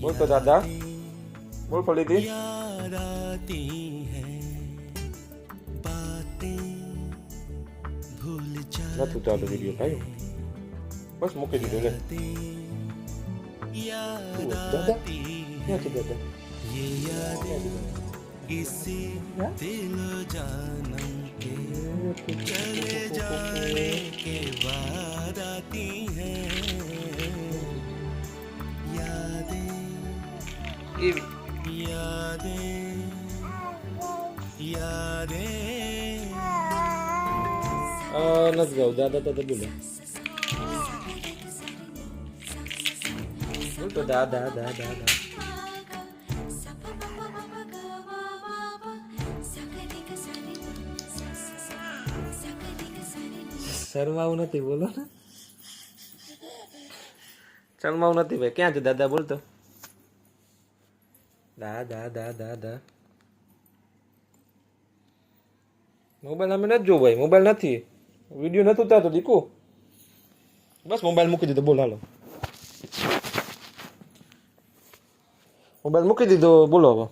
बोल तो दादा बोल खोली थी નથી ચાલુ વિડીયો ભાઈ બસ મૂકી દીધો લે દાદા ક્યાં છે દાદા इसी दिल जानम के चले जाने के बाद आती हैं यादें यादें यादें નથી ગાવ દાદા તો બોલો બોલ તો દાદા દાદા દાદા શરમાવું નથી બોલો ને શરમાવું નથી ભાઈ ક્યાં છે દાદા બોલતો દાદા દાદા દાદા મોબાઈલ અમે નથી જોવું ભાઈ મોબાઈલ નથી વિડીયો નથી ઉતારતો દીકુ બસ મોબાઈલ મૂકી દીધો બોલ હાલો મોબાઈલ મૂકી દીધો બોલો હવે